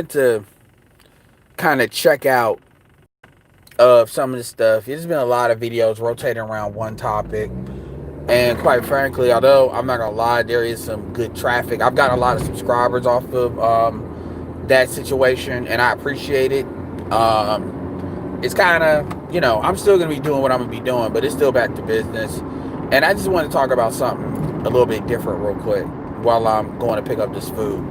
to kind of check out some of the stuff. There's been a lot of videos rotating around one topic. And quite frankly, although I'm not gonna lie, there is some good traffic. I've got a lot of subscribers off of that situation, and I appreciate it. It's kind of, I'm still gonna be doing what I'm gonna be doing, but it's still back to business. And I just want to talk about something a little bit different real quick while I'm going to pick up this food.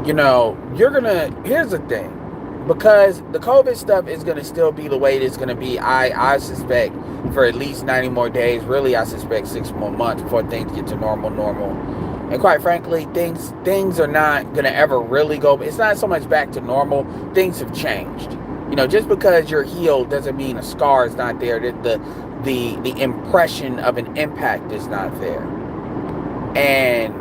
Here's the thing. Because the COVID stuff is going to still be the way it's going to be, I suspect, for at least 90 more days. Really, I suspect 6 more months before things get to normal. And quite frankly, things are not going to ever really go. It's not so much back to normal. Things have changed. Just because you're healed doesn't mean a scar is not there. The impression of an impact is not there. And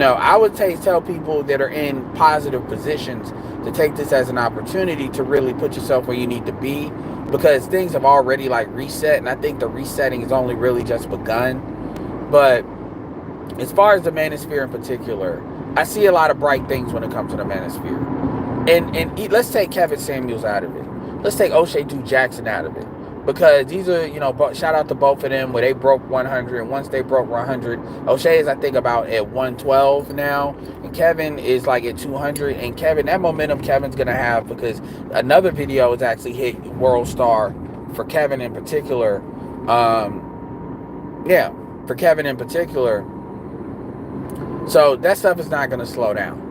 I would tell people that are in positive positions to take this as an opportunity to really put yourself where you need to be, because things have already reset, and I think the resetting has only really just begun. But as far as the manosphere in particular, I see a lot of bright things when it comes to the manosphere. And let's take Kevin Samuels out of it. Let's take O'Shea Duke Jackson out of it. Because these are, shout out to both of them where they broke 100. And once they broke 100, O'Shea is, I think, about at 112 now. And Kevin is at 200. And Kevin, that momentum Kevin's going to have, because another video is actually hit World Star for Kevin in particular. For Kevin in particular. So that stuff is not going to slow down.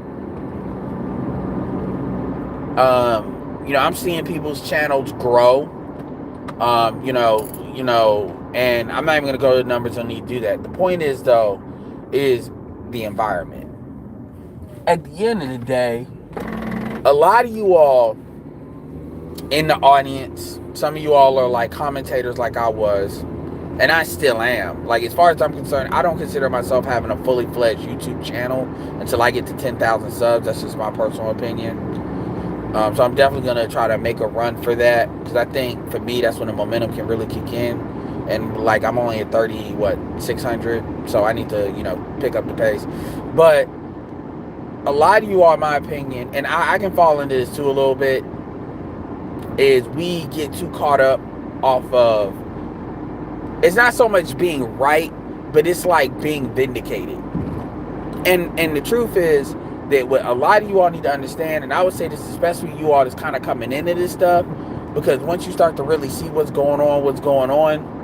I'm seeing people's channels grow. And I'm not even going to go to the numbers. I don't need to do that. The point is, though, is the environment. At the end of the day, a lot of you all in the audience, some of you all are commentators like I was, and I still am. As far as I'm concerned, I don't consider myself having a fully fledged YouTube channel until I get to 10,000 subs. That's just my personal opinion. So I'm definitely going to try to make a run for that, because I think for me that's when the momentum can really kick in. And I'm only at 600, so I need to pick up the pace. But a lot of you all, in my opinion, and I can fall into this too a little bit, is we get too caught up off of, it's not so much being right, but it's being vindicated. And the truth is that what a lot of you all need to understand, and I would say this especially you all that's kind of coming into this stuff, because once you start to really see what's going on,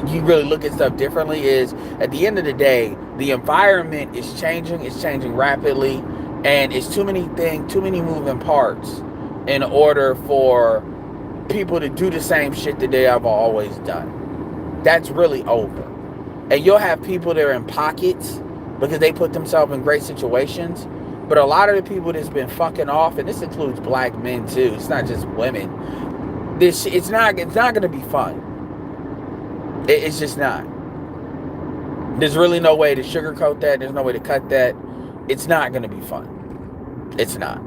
you really look at stuff differently, is at the end of the day, the environment is changing. It's changing rapidly, and it's too many moving parts in order for people to do the same shit that they have always done. That's really over. And you'll have people that are in pockets because they put themselves in great situations. But a lot of the people that's been fucking off, and this includes black men too, it's not just women, it's not going to be fun. It's just not. There's really no way to sugarcoat that. There's no way to cut that. It's not going to be fun. It's not.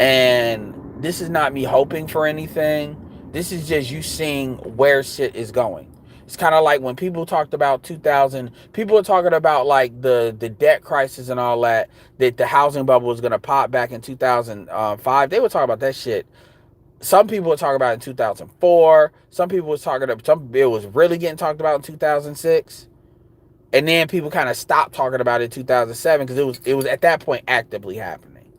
And this is not me hoping for anything. This is just you seeing where shit is going. It's kind of like when people talked about 2000, people were talking about the debt crisis and all that the housing bubble was going to pop back in 2005. They were talking about that shit. Some people were talking about it in 2004. Some people was talking about, it was really getting talked about in 2006. And then people kind of stopped talking about it in 2007 because it was at that point actively happening.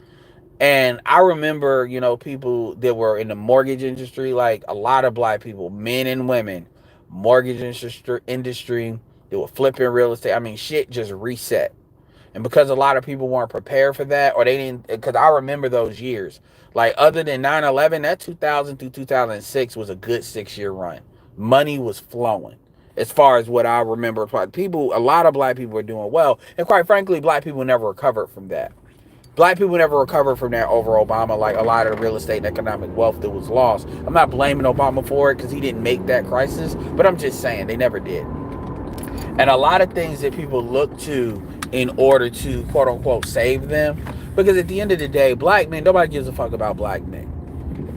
And I remember, people that were in the mortgage industry, a lot of black people, men and women, mortgage industry, they were flipping real estate. I mean, shit just reset. And because a lot of people weren't prepared for that, or they didn't, because I remember those years. Other than 9/11, that 2000 through 2006 was a good 6-year run. Money was flowing. As far as what I remember, a lot of black people were doing well. And quite frankly, black people never recovered from that. Black people never recovered from that over Obama, a lot of the real estate and economic wealth that was lost. I'm not blaming Obama for it because he didn't make that crisis, but I'm just saying they never did. And a lot of things that people look to in order to, quote unquote, save them, because at the end of the day, black men, nobody gives a fuck about black men.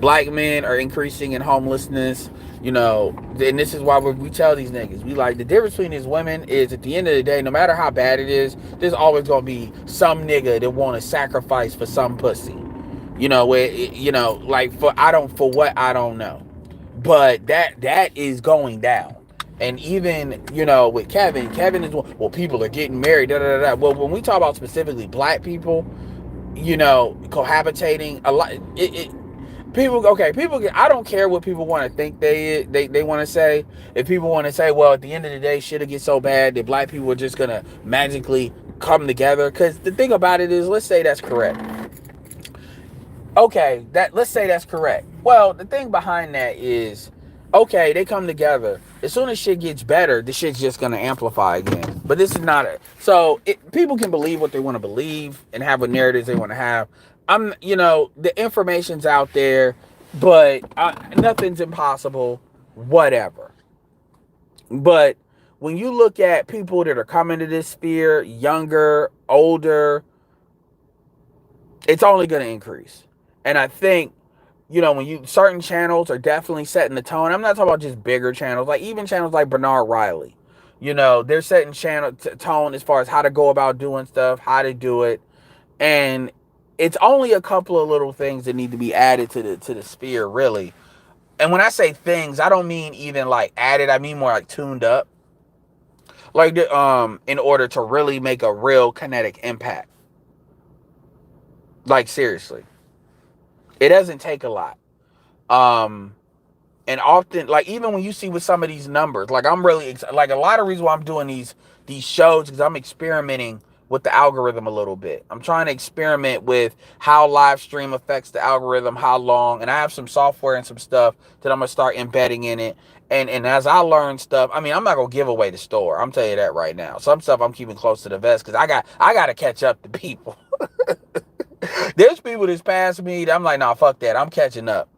Black men are increasing in homelessness. You know, and this is why we tell these niggas, we like, the difference between these women is, at the end of the day, no matter how bad it is, there's always gonna be some nigga that want to sacrifice for some pussy. You know, where, you know, like, for what I don't know, but that is going down. And even, you know, with Kevin is, well, people are getting married, da da da. Well, when we talk about specifically black people, you know, cohabitating a lot, people, okay, people, I don't care what people want to think they want to say. If people want to say, well, at the end of the day, shit'll get so bad that black people are just gonna magically come together, because the thing about it is, let's say that's correct. Okay, let's say that's correct. Well, the thing behind that is, okay, they come together. As soon as shit gets better, the shit's just gonna amplify again. But this is not it. So people can believe what they want to believe and have what narratives they want to have. You know, the information's out there, but nothing's impossible. Whatever. But when you look at people that are coming to this sphere, younger, older, it's only gonna increase. And I think, you know, when certain channels are definitely setting the tone. I'm not talking about just bigger channels, like even channels like Bernard Riley. You know, they're setting tone as far as how to go about doing stuff, how to do it. And it's only a couple of little things that need to be added to the sphere, really. And when I say things, I don't mean even like added, I mean more like tuned up. Like, in order to really make a real kinetic impact. Like, seriously. It doesn't take a lot. And often, like, even when you see with some of these numbers, like, I'm really, like, a lot of reasons why I'm doing these shows, because I'm experimenting with the algorithm a little bit. I'm trying to experiment with how live stream affects the algorithm, how long, and I have some software and some stuff that I'm going to start embedding in it. And as I learn stuff, I mean, I'm not going to give away the store. I'm telling you that right now. Some stuff I'm keeping close to the vest, because I got to catch up to people. There's people that's past me that I'm like, nah, fuck that. I'm catching up.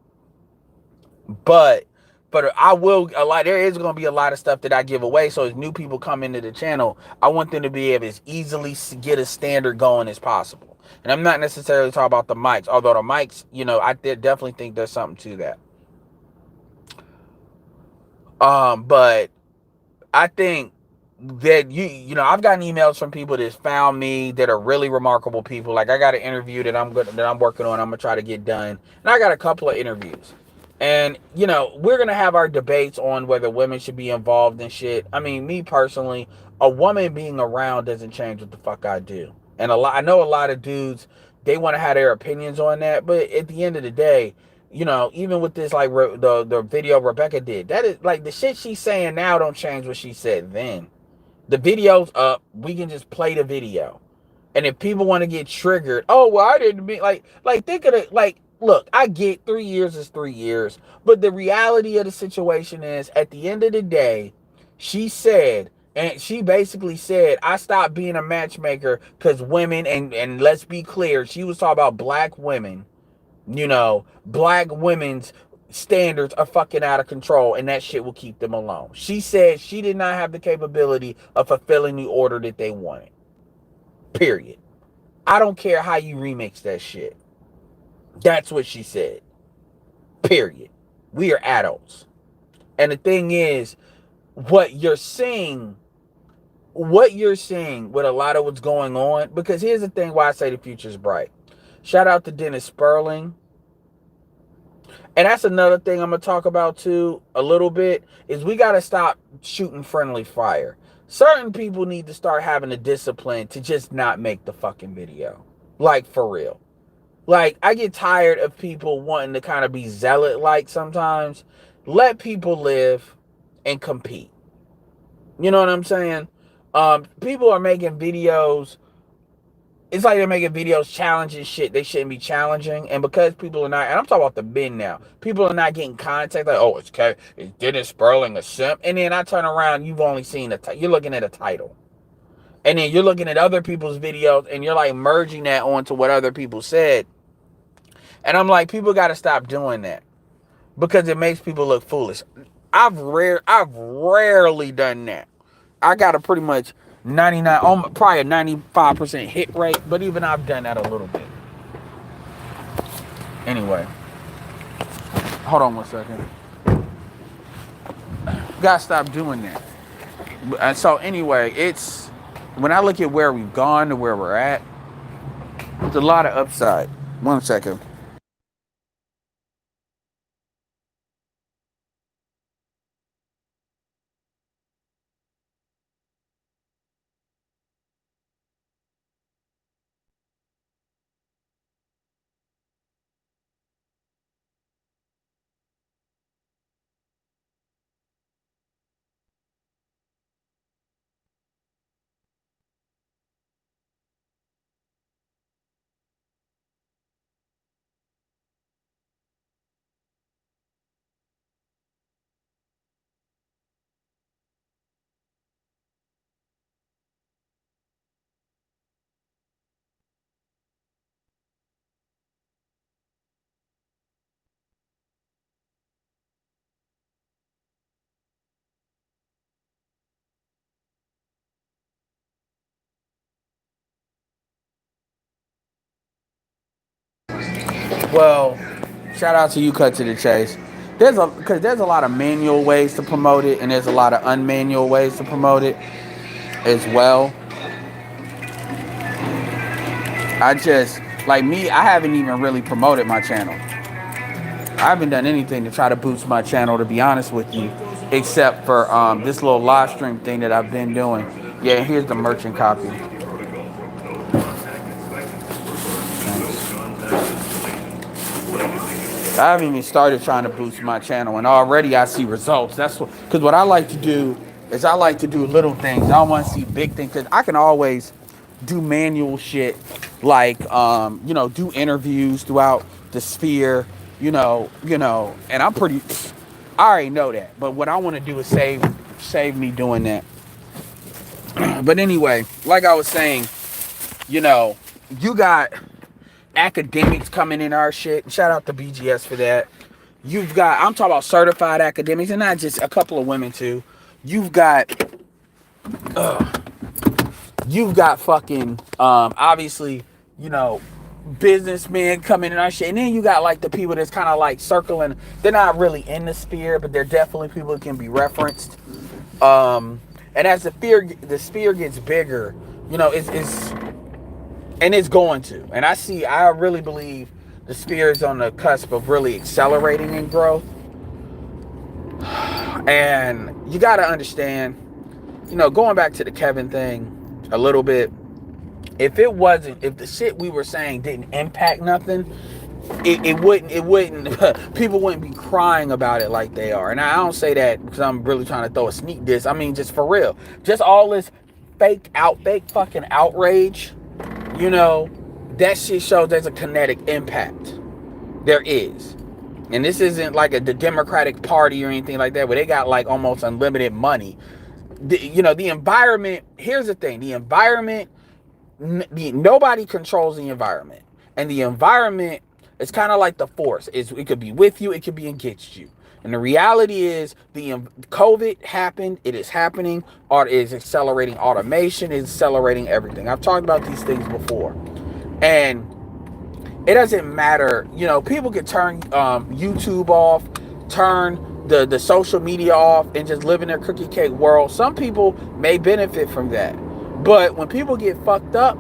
But I will, there is going to be a lot of stuff that I give away. So as new people come into the channel, I want them to be able to easily get a standard going as possible. And I'm not necessarily talking about the mics, although the mics, you know, I definitely think there's something to that. But I think that you know, I've gotten emails from people that found me that are really remarkable people. Like, I got an interview that I'm working on. I'm gonna try to get done, and I got a couple of interviews. And, you know, we're gonna have our debates on whether women should be involved in shit. I mean, me personally, a woman being around doesn't change what the fuck I do. And I know a lot of dudes, they want to have their opinions on that, but at the end of the day, you know, even with this, like, the video Rebecca did, that is, like, the shit she's saying now don't change what she said then. The video's up. We can just play the video. And if people want to get triggered, oh, well, I didn't mean, like, think of it, like, look, I get 3 years is 3 years. But the reality of the situation is, at the end of the day, she said, and she basically said, I stopped being a matchmaker because women, and let's be clear, she was talking about black women, you know, black women's standards are fucking out of control, and that shit will keep them alone. She said she did not have the capability of fulfilling the order that they wanted. Period. I don't care how you remix that shit. That's what she said. Period. We are adults. And the thing is, what you're seeing with a lot of what's going on, because here's the thing why I say the future's bright. Shout out to Dennis Sperling. And that's another thing I'm going to talk about too a little bit, is we got to stop shooting friendly fire. Certain people need to start having the discipline to just not make the fucking video. Like, for real. Like, I get tired of people wanting to kind of be zealot-like sometimes. Let people live and compete. You know what I'm saying? People are making videos. It's like they're making videos challenging shit they shouldn't be challenging. And because people are not, and I'm talking about the men now, people are not getting contact. Like, oh, it's Dennis Sperling a simp? And then I turn around, you've only seen you're looking at a title. And then you're looking at other people's videos, and you're like merging that onto what other people said. And I'm like, people got to stop doing that, because it makes people look foolish. I've rarely done that. I got a pretty much 99, probably a 95% hit rate, but even I've done that a little bit. Anyway, Hold on one second. Gotta stop doing that. And so anyway, it's when I look at where we've gone to where we're at, there's a lot of upside. One second. Well, shout out to you, Cut to the Chase. There's a lot of manual ways to promote it, and there's a lot of unmanual ways to promote it as well. I just like me. I haven't even really promoted my channel. I haven't done anything to try to boost my channel, to be honest with you, except for this little live stream thing that I've been doing. Yeah, here's the merchant copy. I haven't even started trying to boost my channel, and already I see results. That's what, because what I like to do is I like to do little things. I don't want to see big things, because I can always do manual shit, like do interviews throughout the sphere, and I'm pretty. I already know that, but what I want to do is save me doing that. But anyway, like I was saying, you got academics coming in our shit. Shout out to BGS for that. I'm talking about certified academics, and not just a couple of women too. You've got fucking obviously, businessmen coming in our shit, and then you got like the people that's kind of like circling. They're not really in the sphere, but they're definitely people that can be referenced. And as the sphere gets bigger, it's going to. And I really believe the sphere is on the cusp of really accelerating in growth. And you got to understand, going back to the Kevin thing a little bit, if the shit we were saying didn't impact nothing, it wouldn't people wouldn't be crying about it like they are. And I don't say that because I'm really trying to throw a sneak diss. I mean, just for real, just all this fake fucking outrage, that shit shows there's a kinetic impact. There is. And this isn't like the Democratic Party or anything like that, where they got like almost unlimited money. The environment, here's the thing, the environment, nobody controls the environment. And the environment, it's kind of like the force. It could be with you, it could be against you. And the reality is, the COVID happened, it is happening, or it is accelerating automation, it is accelerating everything. I've talked about these things before. And it doesn't matter, people can turn YouTube off, turn the social media off, and just live in their cookie cake world. Some people may benefit from that. But when people get fucked up,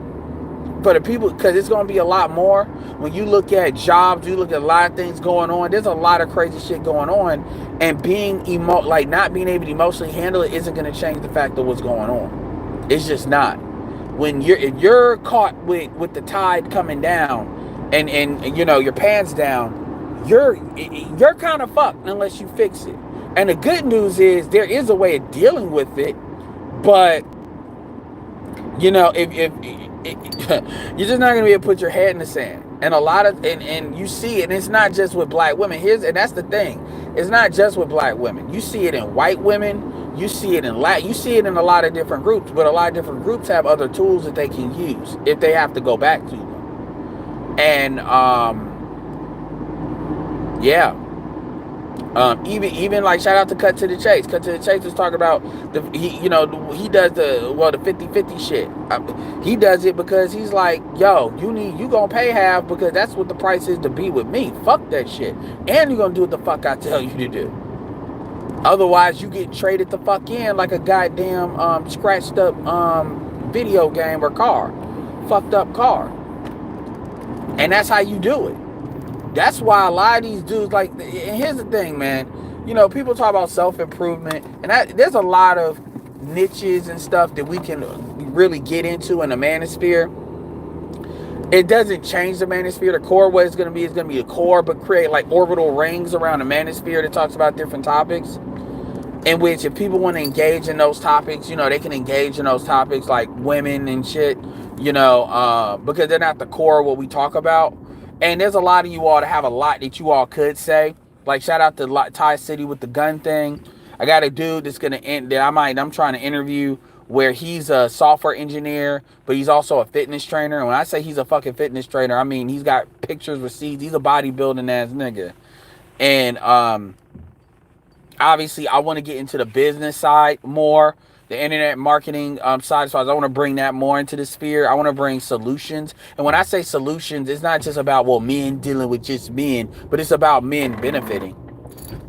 for the people, because it's going to be a lot more. When you look at jobs, you look at a lot of things going on. There's a lot of crazy shit going on, and not being able to emotionally handle it isn't going to change the fact of what's going on. It's just not. If you're caught with the tide coming down, and your pants down, you're kind of fucked unless you fix it. And the good news is there is a way of dealing with it, but if you're just not gonna be able to put your head in the sand. And and you see it, and it's not just with black women. And that's the thing. It's not just with black women. You see it in white women, you see it in you see it in a lot of different groups, but a lot of different groups have other tools that they can use if they have to go back to them. And Even like shout out to Cut to the Chase. Cut to the Chase is talking about he does the 50-50 shit. He does it because he's like, yo, you gonna pay half because that's what the price is to be with me. Fuck that shit, and you're gonna do what the fuck I tell you to do. Otherwise, you get traded the fuck in like a goddamn scratched up video game or car, fucked up car, and that's how you do it. That's why a lot of these dudes, like, and here's the thing, man. People talk about self-improvement, and there's a lot of niches and stuff that we can really get into in the manosphere. It doesn't change the manosphere. The core, what it's going to be, is going to be a core, but create like orbital rings around the manosphere that talks about different topics. In which, if people want to engage in those topics, they can engage in those topics like women and shit, because they're not the core of what we talk about. And there's a lot of you all that have a lot that you all could say. Like, shout out to Ty City with the gun thing. I got a dude that's going to end that I'm trying to interview where he's a software engineer, but he's also a fitness trainer. And when I say he's a fucking fitness trainer, I mean, he's got pictures, receipts. He's a bodybuilding ass nigga. And obviously, I want to get into the business side more. The internet marketing side, so I want to bring that more into the sphere. I want to bring solutions. And when I say solutions, it's not just about, men dealing with just men, but it's about men benefiting.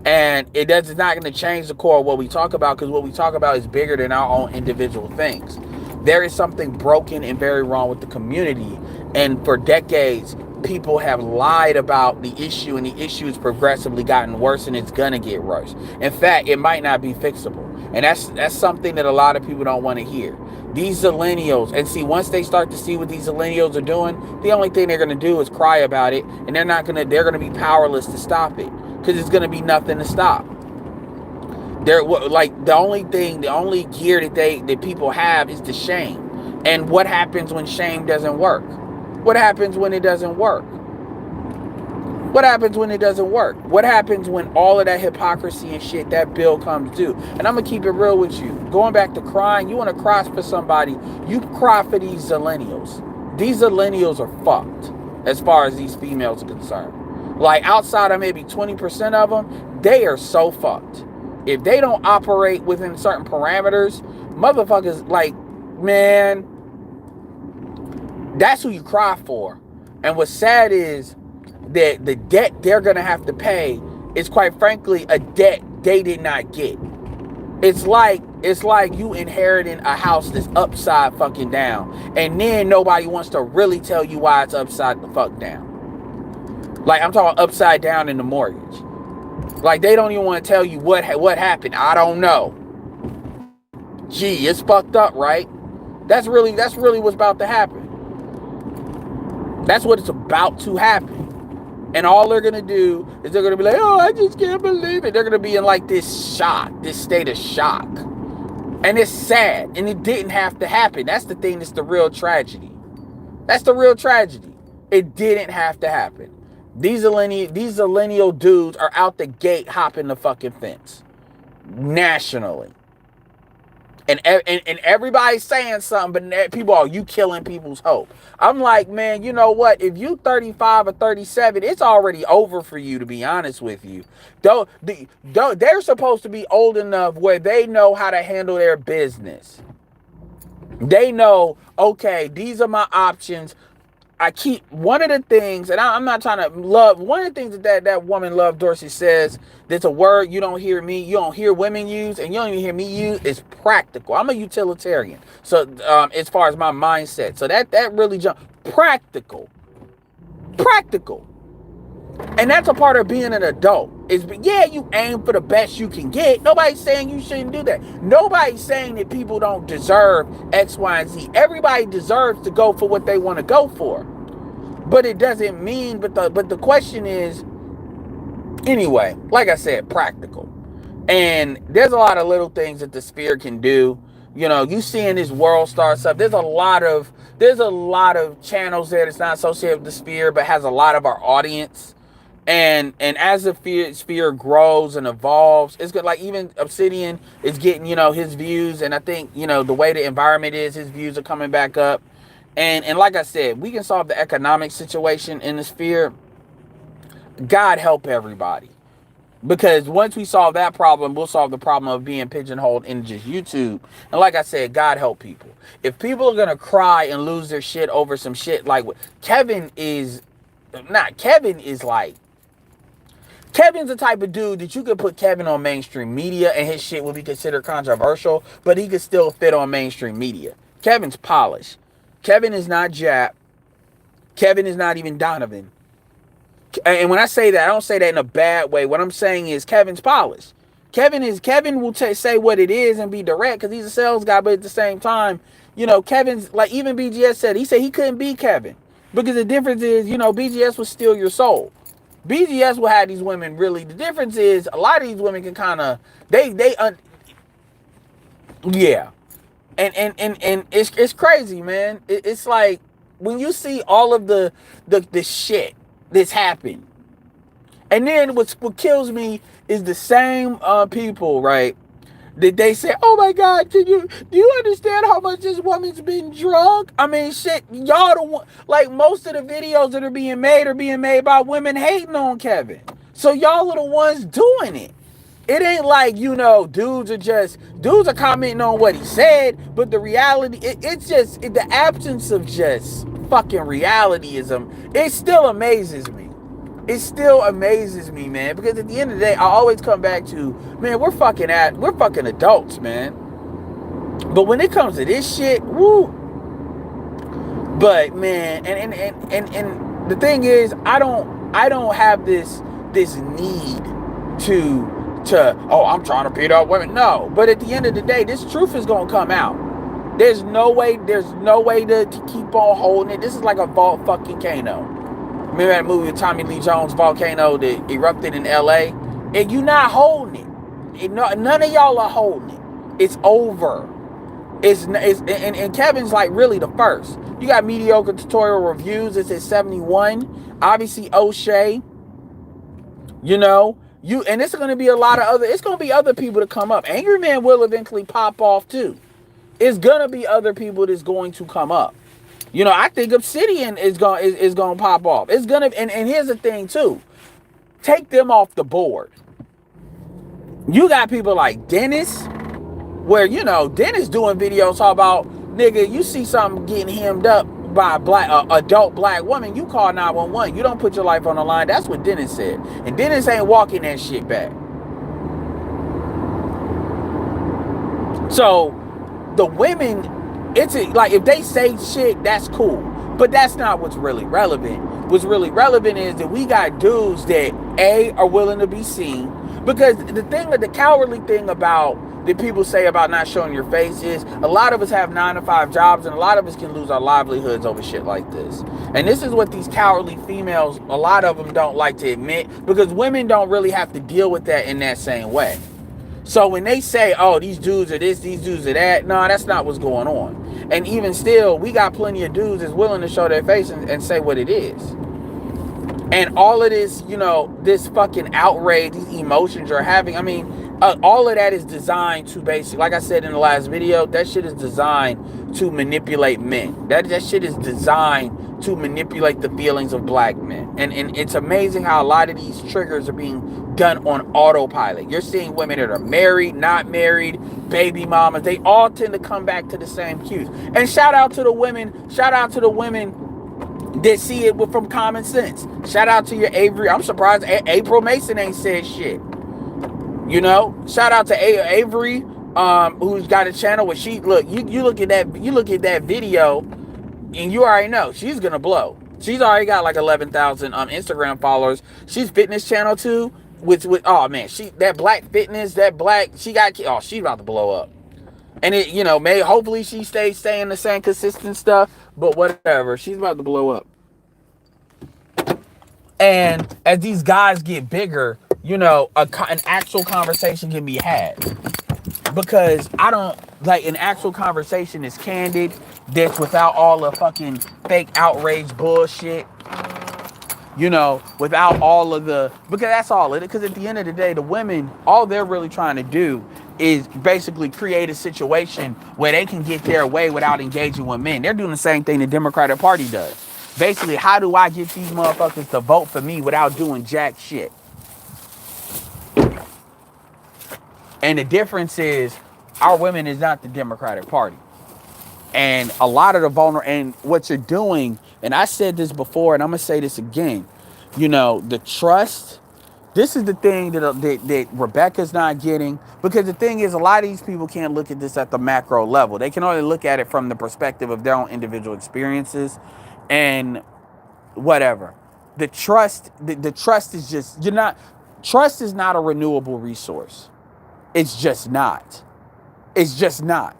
And it's not going to change the core of what we talk about, because what we talk about is bigger than our own individual things. There is something broken and very wrong with the community. And for decades, people have lied about the issue, and the issue has progressively gotten worse, and it's going to get worse. In fact, it might not be fixable. And that's something that a lot of people don't want to hear. These millennials, and see, once they start to see what these millennials are doing, the only thing they're going to do is cry about it, and they're going to be powerless to stop it, because it's going to be nothing to stop. They're like, the only gear that people have is the shame. And what happens when shame doesn't work? What happens when it doesn't work? What happens when it doesn't work? What happens when all of that hypocrisy and shit, that bill comes due? And I'm going to keep it real with you. Going back to crying, you want to cry for somebody, you cry for these millennials. These millennials are fucked as far as these females are concerned. Like, outside of maybe 20% of them, they are so fucked. If they don't operate within certain parameters, motherfuckers, like, man, that's who you cry for. And what's sad is that the debt they're going to have to pay is, quite frankly, a debt they did not get. It's like you inheriting a house that's upside fucking down, and then nobody wants to really tell you why it's upside the fuck down. Like, I'm talking upside down in the mortgage. Like, they don't even want to tell you what happened. I don't know. Gee, it's fucked up, right? That's really what's about to happen. That's what it's about to happen. And all they're going to do is they're going to be like, oh, I just can't believe it. They're going to be in like this state of shock. And it's sad. And it didn't have to happen. That's the thing that's the real tragedy. That's the real tragedy. It didn't have to happen. These millennial dudes are out the gate hopping the fucking fence. Nationally. And everybody's saying something, but people are, you killing people's hope. I'm like, man, you know what? If you 35 or 37, it's already over for you, to be honest with you. They're supposed to be old enough where they know how to handle their business. They know, okay, these are my options. I keep one of the things, and I'm not trying to love, one of the things that woman Love Dorsey says, there's a word you don't hear women use, and you don't even hear me use, is practical. I'm a utilitarian. So as far as my mindset. So that really practical. And that's a part of being an adult. You aim for the best you can get. Nobody's saying you shouldn't do that. Nobody's saying that people don't deserve X, Y, and Z. Everybody deserves to go for what they want to go for. But it doesn't mean, but the question is, anyway, like I said, practical. And there's a lot of little things that the sphere can do. You seeing this World Star stuff. There's a lot of channels there that's not associated with the sphere, but has a lot of our audience. And as the sphere grows and evolves, it's good. Like, even Obsidian is getting, his views. And I think, the way the environment is, his views are coming back up. And like I said, we can solve the economic situation in the sphere. God help everybody. Because once we solve that problem, we'll solve the problem of being pigeonholed in just YouTube. And like I said, God help people. If people are gonna cry and lose their shit over some shit like what Kevin is like Kevin's the type of dude that you could put Kevin on mainstream media and his shit would be considered controversial, but he could still fit on mainstream media. Kevin's polished. Kevin is not Jap. Kevin is not even Donovan. And when I say that, I don't say that in a bad way. What I'm saying is Kevin's polished. Kevin will say what it is and be direct because he's a sales guy, but at the same time, Kevin's like even BGS said, he said he couldn't be Kevin because the difference is, BGS will steal your soul. BGS will have these women really. The difference is a lot of these women can kind of yeah, and it's crazy, man. It's like when you see all of the shit that's happened, and then what kills me is the same people, right? That they say, oh my God, do you understand how much this woman's been drunk? I mean, shit, y'all don't want, like most of the videos that are being made by women hating on Kevin. So y'all are the ones doing it. It ain't like, dudes are commenting on what he said, but the reality, it's just, the absence of just fucking realityism, it still amazes me. It still amazes me, man, because at the end of the day, I always come back to, man, we're fucking adults, man. But when it comes to this shit, woo. But man, and the thing is, I don't have this need to I'm trying to beat up women. No, but at the end of the day, this truth is gonna come out. There's no way to keep on holding it. This is like a volcano. Remember that movie with Tommy Lee Jones, Volcano, that erupted in LA? And you're not holding it. None of y'all are holding it. It's over. And Kevin's like really the first. You got mediocre tutorial reviews. It's at 71. Obviously O'Shea. And it's going to be it's going to be other people to come up. Angry Man will eventually pop off too. It's going to be other people that's going to come up. I think Obsidian is going to pop off. It's going to, and here's the thing too. Take them off the board. You got people like Dennis, where, Dennis doing videos talk about, nigga, you see something getting hemmed up by a adult black woman, you call 911. You don't put your life on the line. That's what Dennis said. And Dennis ain't walking that shit back. So, the women, it's like if they say shit, that's cool, but that's not what's really relevant. What's really relevant is that we got dudes that are willing to be seen, because the cowardly thing about that people say about not showing your face is a lot of us have 9-to-5 jobs, and a lot of us can lose our livelihoods over shit like this. And this is what these cowardly females, a lot of them don't like to admit, because women don't really have to deal with that in that same way. So when they say, oh, these dudes are this, these dudes are that, no, that's not what's going on. And even still, we got plenty of dudes that's willing to show their face and say what it is. And all of this, this fucking outrage, these emotions you're having, I mean, all of that is designed to basically, like I said in the last video, that shit is designed to manipulate men. That shit is designed to manipulate the feelings of black men. And it's amazing how a lot of these triggers are being done on autopilot. You're seeing women that are married, not married, baby mamas. They all tend to come back to the same cues. And shout out to the women that see it from common sense. Shout out to your Avery. I'm surprised April Mason ain't said shit. Shout out to Avery, who's got a channel where you look at that video, and you already know she's gonna blow. She's already got like 11,000 Instagram followers. She's fitness channel too, with oh man, she's about to blow up. And it, hopefully she stays saying the same consistent stuff, but whatever, she's about to blow up. And as these guys get bigger, an actual conversation can be had. Because an actual conversation is candid, that's without all the fucking fake outrage bullshit. Without all of because that's all it is. Because at the end of the day, the women, all they're really trying to do is basically create a situation where they can get their way without engaging with men. They're doing the same thing the Democratic Party does. Basically, how do I get these motherfuckers to vote for me without doing jack shit? And the difference is our women is not the Democratic Party. And a lot of the vulnerable, and what you're doing, and I said this before, and I'm going to say this again, the trust, this is the thing that Rebecca's not getting, because the thing is, a lot of these people can't look at this at the macro level. They can only look at it from the perspective of their own individual experiences and whatever. The trust is just, trust is not a renewable resource. It's just not. It's just not.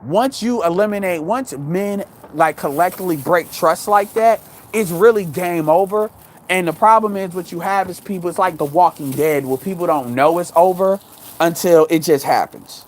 Once men like collectively break trust like that, it's really game over. And the problem is what you have is people, it's like The Walking Dead, where people don't know it's over until it just happens.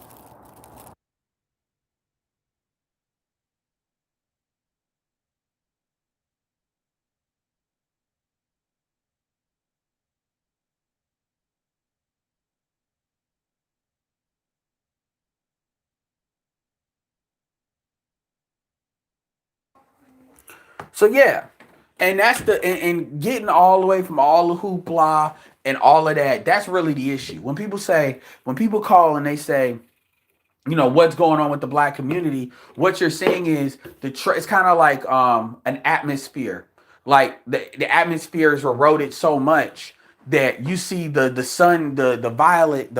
So yeah. And that's and getting all the way from all the hoopla and all of that, that's really the issue. When people call and they say, what's going on with the black community, what you're saying is it's kind of like an atmosphere, like the atmosphere is eroded so much that you see the sun, the violet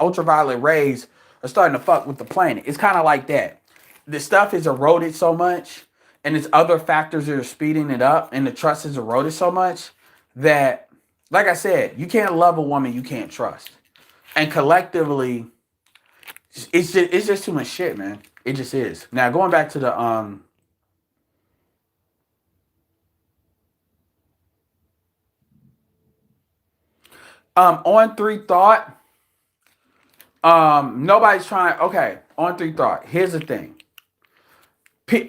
ultraviolet rays are starting to fuck with the planet. It's kind of like that. The stuff is eroded so much, and it's other factors that are speeding it up, and the trust is eroded so much that, like I said, you can't love a woman you can't trust. And collectively, it's just too much shit, man. It just is. Now going back to the on three thought, nobody's trying. Okay, on three thought. Here's the thing.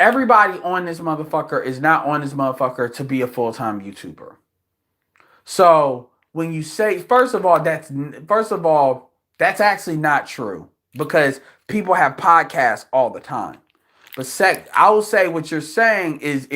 Everybody on this motherfucker is not on this motherfucker to be a full-time YouTuber. So when you say, that's actually not true, because people have podcasts all the time. But I will say what you're saying is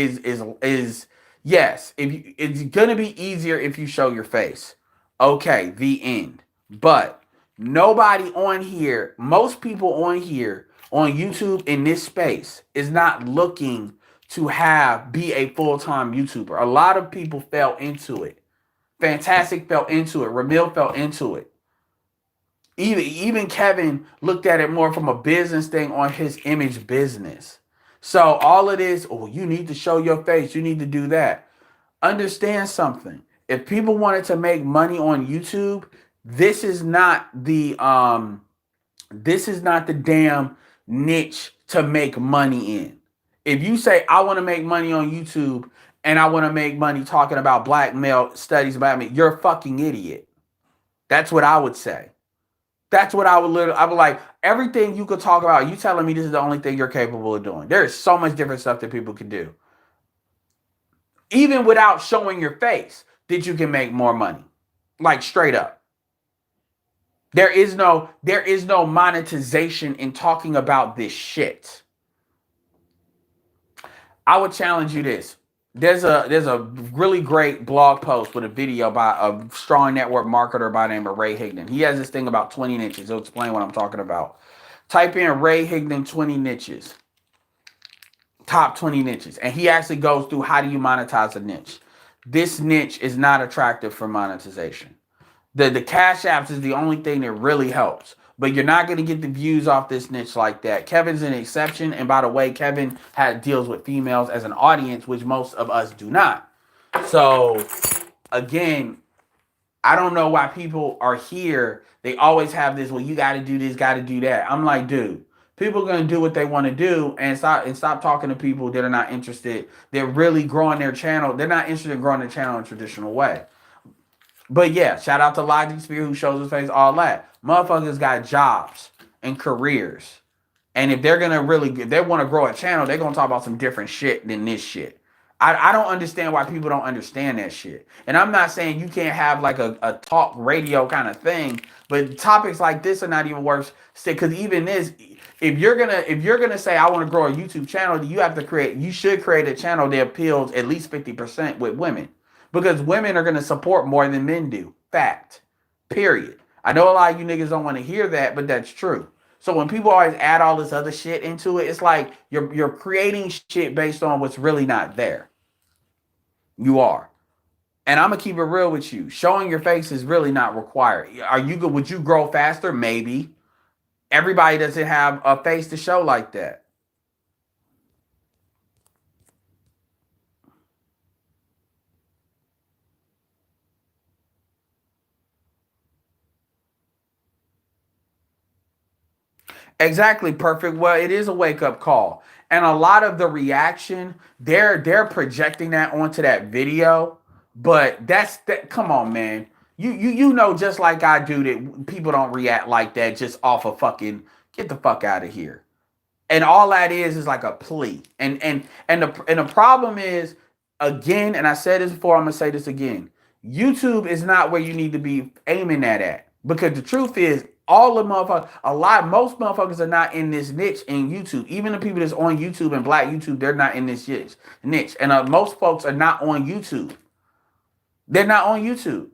yes. It's gonna be easier if you show your face. Okay, the end. But nobody on here, most people on here on YouTube in this space is not looking to be a full-time YouTuber. A lot of people fell into it. Fantastic fell into it. Ramil fell into it. Even Kevin looked at it more from a business thing on his image business. So all of this, you need to show your face. You need to do that. Understand something. If people wanted to make money on YouTube, this is not the damn niche to make money in. If you say, I want to make money on YouTube and I want to make money talking about black male studies about me, you're a fucking idiot. That's what I would say. That's what I would like, everything you could talk about, you telling me this is the only thing you're capable of doing. There is so much different stuff that people can do. Even without showing your face, that you can make more money. Like straight up. There is no monetization in talking about this shit. I would challenge you this. There's a really great blog post with a video by a strong network marketer by the name of Ray Higdon. He has this thing about 20 niches. He'll explain what I'm talking about. Type in Ray Higdon 20 niches. Top 20 niches. And he actually goes through how do you monetize a niche. This niche is not attractive for monetization. The Cash Apps is the only thing that really helps. But you're not going to get the views off this niche like that. Kevin's an exception. And by the way, Kevin deals with females as an audience, which most of us do not. So, again, I don't know why people are here. They always have this, well, you got to do this, got to do that. I'm like, dude, people are going to do what they want to do and stop talking to people that are not interested. They're really growing their channel. They're not interested in growing their channel in a traditional way. But yeah, shout out to Logic Spear who shows his face, all that. Motherfuckers got jobs and careers. And if they're gonna if they want to grow a channel, they're gonna talk about some different shit than this shit. I don't understand why people don't understand that shit. And I'm not saying you can't have like a talk radio kind of thing, but topics like this are not even worth because even this, if you're gonna say I want to grow a YouTube channel, you should create a channel that appeals at least 50% with women. Because women are going to support more than men do. Fact. Period. I know a lot of you niggas don't want to hear that, but that's true. So when people always add all this other shit into it, it's like you're creating shit based on what's really not there. You are. And I'm gonna keep it real with you. Showing your face is really not required. Are you good? Would you grow faster? Maybe. Everybody doesn't have a face to show like that. Exactly, perfect. Well, it is a wake up call, and a lot of the reaction they're projecting that onto that video. But that's that. Come on, man. You know just like I do that people don't react like that just off of fucking get the fuck out of here. And all that is like a plea. And the problem is again, and I said this before, I'm gonna say this again. YouTube is not where you need to be aiming that at because the truth is all the motherfuckers, most motherfuckers are not in this niche in YouTube. Even the people that's on YouTube and black YouTube, they're not in this niche. And most folks are not on YouTube. They're not on YouTube.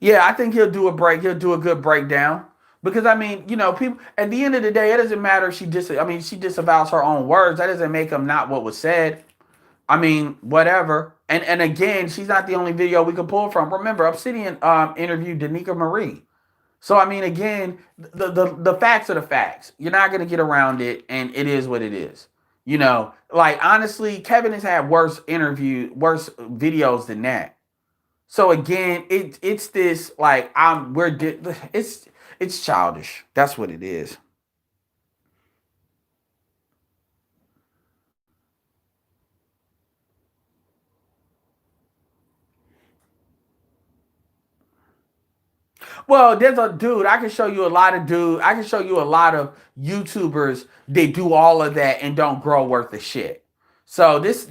Yeah, I think he'll do a break. He'll do a good breakdown because I mean, people. At the end of the day, it doesn't matter if she disavows her own words. That doesn't make them not what was said. I mean, whatever. And again, she's not the only video we can pull from. Remember, Obsidian interviewed Danica Marie. So I mean, again, the facts are the facts. You're not gonna get around it, and it is what it is. Like honestly, Kevin has had worse videos than that. So again, it's this like it's childish. That's what it is. Well, there's a dude. I can show you a lot of I can show you a lot of YouTubers. They do all of that and don't grow worth of shit. So this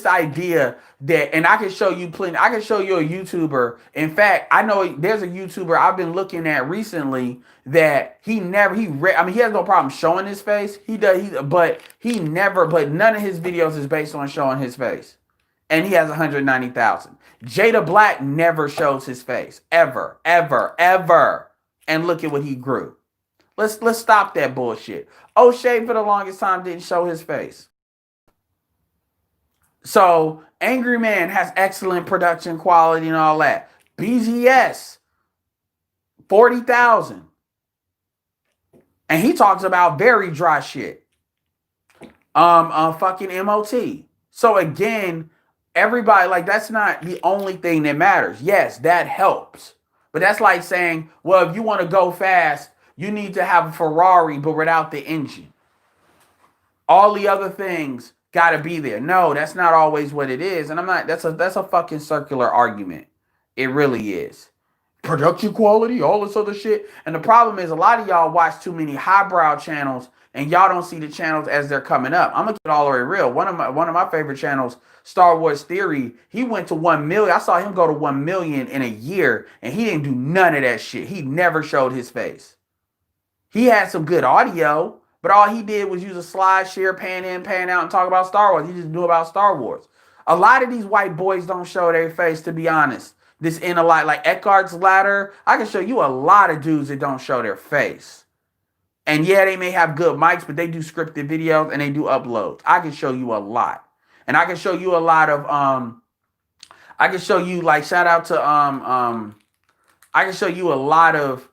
idea that, and I can show you plenty. I can show you a YouTuber. In fact, I know there's a YouTuber I've been looking at recently that I mean, he has no problem showing his face. He does. But none of his videos is based on showing his face, and he has 190,000. Jada Black never shows his face ever, ever, ever, and look at what he grew. Let's stop that bullshit. O'Shea for the longest time didn't show his face. So Angry Man has excellent production quality and all that. BGS 40,000, and he talks about very dry shit. Fucking MOT. So again, everybody, like, that's not the only thing that matters. Yes, that helps. But that's like saying, well, if you want to go fast, you need to have a Ferrari, but without the engine. All the other things got to be there. No, that's not always what it is. And that's a fucking circular argument. It really is. Production quality, all this other shit. And the problem is a lot of y'all watch too many highbrow channels and y'all don't see the channels as they're coming up. I'm gonna get all the way real. One of my favorite channels, Star Wars Theory, he went to 1 million. I saw him go to 1 million in a year, and he didn't do none of that shit. He never showed his face. He had some good audio, but all he did was use a slide share, pan in, pan out, and talk about Star Wars. He just knew about Star Wars. A lot of these white boys don't show their face, to be honest. This in a lot, like Eckhart's Ladder. I can show you a lot of dudes that don't show their face. And yeah, they may have good mics, but they do scripted videos and they do uploads. I can show you a lot. And I can show you a lot of I can show you, like, shout out to I can show you a lot of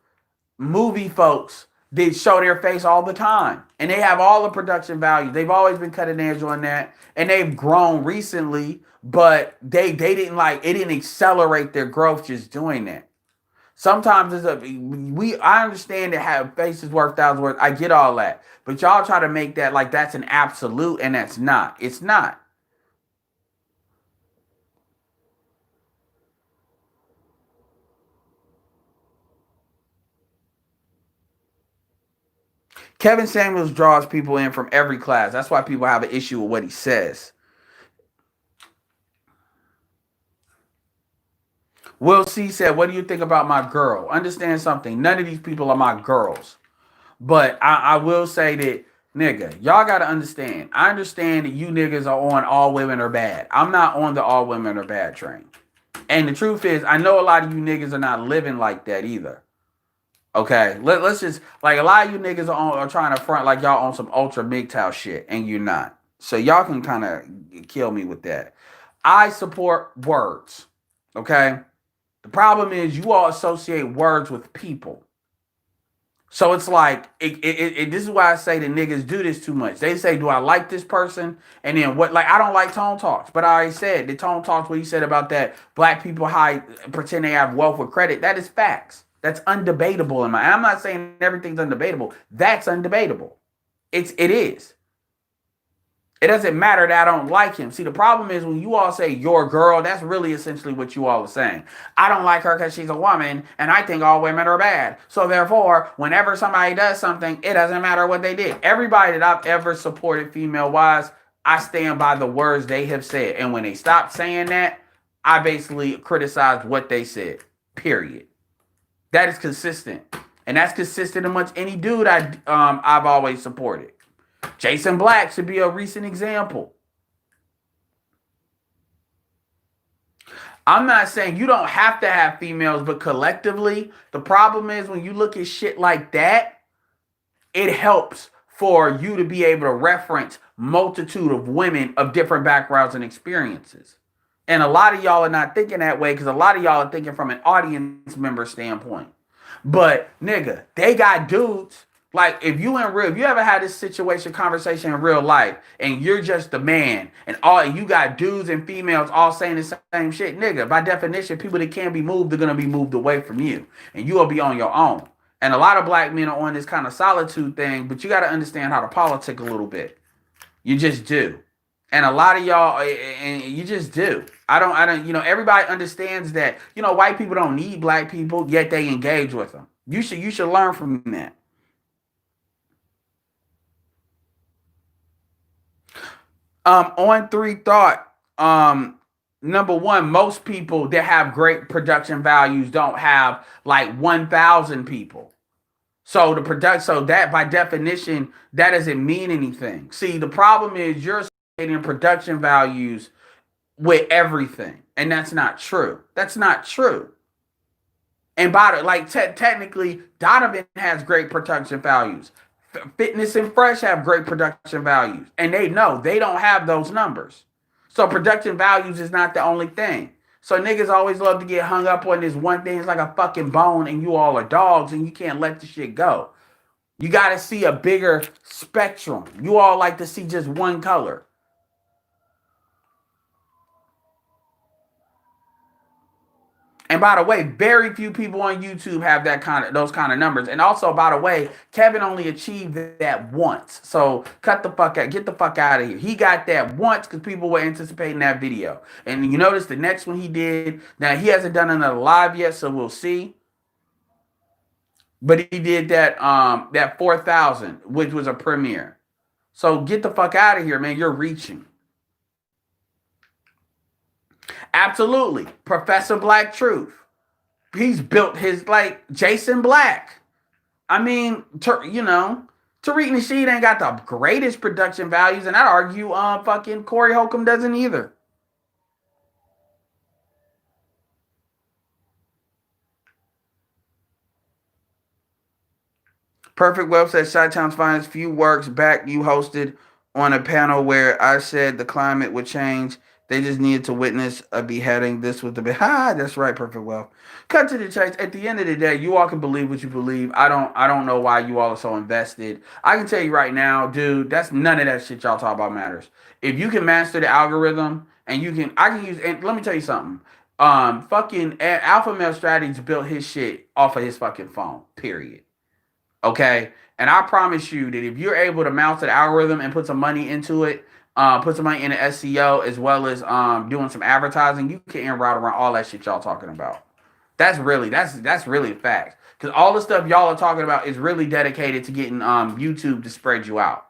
movie folks that show their face all the time. And they have all the production value. They've always been cutting edge on that. And they've grown recently, but they didn't, like, it didn't accelerate their growth just doing that. Sometimes I understand that have faces worth thousands worth. I get all that. But y'all try to make that like that's an absolute, and that's not. It's not. Kevin Samuels draws people in from every class. That's why people have an issue with what he says. Will C said, what do you think about my girl? Understand something. None of these people are my girls. But I will say that nigga, y'all gotta understand. I understand that you niggas are on all women are bad. I'm not on the all women are bad train. And the truth is, I know a lot of you niggas are not living like that either. Okay, let's just like a lot of you niggas are trying to front like y'all on some ultra MGTOW shit, and you're not. So y'all can kind of kill me with that. I support words. Okay, the problem is you all associate words with people. So it's like this is why I say the niggas do this too much. They say, "Do I like this person?" And then what? Like I don't like Tone Talks, but I already said the Tone Talks. What he said about that black people pretend they have wealth with credit. That is facts. That's undebatable in my. I'm not saying everything's undebatable. That's undebatable. It is. It doesn't matter that I don't like him. See, the problem is when you all say your girl, that's really essentially what you all are saying. I don't like her because she's a woman, and I think all women are bad. So therefore, whenever somebody does something, it doesn't matter what they did. Everybody that I've ever supported female-wise, I stand by the words they have said. And when they stopped saying that, I basically criticized what they said. Period. That is consistent. And that's consistent amongst any dude I've always supported. Jason Black should be a recent example. I'm not saying you don't have to have females, but collectively, the problem is when you look at shit like that, it helps for you to be able to reference multitude of women of different backgrounds and experiences. And a lot of y'all are not thinking that way because a lot of y'all are thinking from an audience member standpoint. But nigga, they got dudes. Like if you ever had this conversation in real life, and you're just the man, and you got dudes and females all saying the same shit, nigga. By definition, people that can't be moved are gonna be moved away from you, and you will be on your own. And a lot of black men are on this kind of solitude thing, but you got to understand how to politic a little bit. You just do, and a lot of y'all, and you just do. I don't. Everybody understands that. White people don't need black people, yet they engage with them. You should learn from that. On Three Thought, number one, most people that have great production values don't have like 1,000 people. So that by definition, that doesn't mean anything. See, the problem is you're associating production values with everything, and that's not true. That's not true. And technically, Donovan has great production values. Fitness and Fresh have great production values, and they know they don't have those numbers. So production values is not the only thing. So niggas always love to get hung up on this one thing. It's like a fucking bone, and you all are dogs, and you can't let the shit go. You got to see a bigger spectrum. You all like to see just one color. And by the way, very few people on YouTube have those kind of numbers. And also, by the way, Kevin only achieved that once. So get the fuck out of here. He got that once because people were anticipating that video. And you notice the next one he did. Now he hasn't done another live yet, so we'll see. But he did that 4,000, which was a premiere. So get the fuck out of here, man. You're reaching. Absolutely. Professor Black Truth. He's built his, like, Jason Black. I mean, Tariq Nasheed ain't got the greatest production values, and I'd argue fucking Corey Holcomb doesn't either. Perfect Web says Chi-Town's finest few works back you hosted on a panel where I said the climate would change. They just needed to witness a beheading. This was the that's right, Perfect Wealth. Cut to the chase. At the end of the day, you all can believe what you believe. I don't know why you all are so invested. I can tell you right now, dude, that's none of that shit y'all talk about matters. If you can master the algorithm and I can use, and let me tell you something. Fucking Alpha Male Strategies built his shit off of his fucking phone, period. Okay? And I promise you that if you're able to master the algorithm and put some money into it, put some money into SEO as well as doing some advertising, you can route around all that shit y'all talking about. That's really the facts. Because all the stuff y'all are talking about is really dedicated to getting YouTube to spread you out.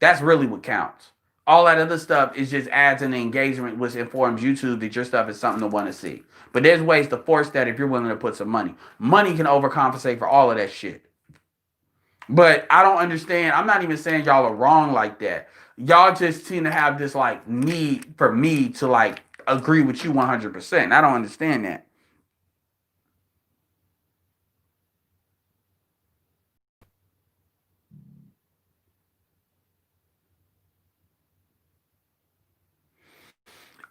That's really what counts. All that other stuff is just adds an engagement, which informs YouTube that your stuff is something to want to see. But there's ways to force that if you're willing to put some money. Money can overcompensate for all of that shit. But I don't understand. I'm not even saying y'all are wrong like that. Y'all just seem to have this like need for me to like agree with you 100%. I don't understand that.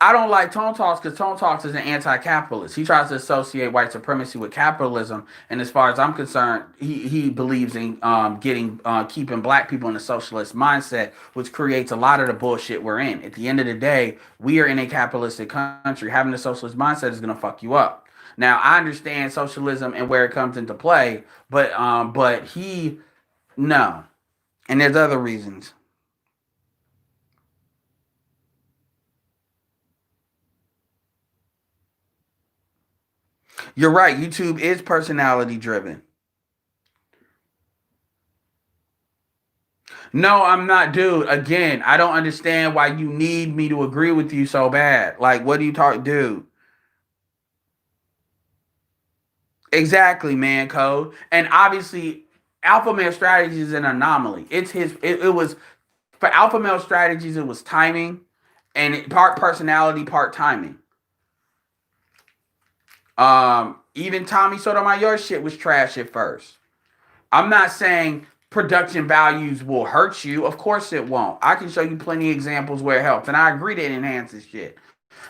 I don't like Tone Talks because Tone Talks is an anti-capitalist. He tries to associate white supremacy with capitalism, and as far as I'm concerned, he believes in getting keeping black people in a socialist mindset, which creates a lot of the bullshit we're in. At the end of the day, we are in a capitalistic country. Having a socialist mindset is gonna fuck you up. Now, I understand socialism and where it comes into play, but he no, and there's other reasons. You're right. YouTube is personality driven. No, I'm not, dude. Again, I don't understand why you need me to agree with you so bad. Like, what do you talk, dude? Exactly, man, code. And obviously, Alpha Male Strategies is an anomaly. It's his. It was for Alpha Male Strategies. It was timing, and part personality, part timing. Even Tommy Sotomayor shit was trash at first. I'm not saying production values will hurt you. Of course it won't. I can show you plenty of examples where it helps, and I agree that it enhances shit.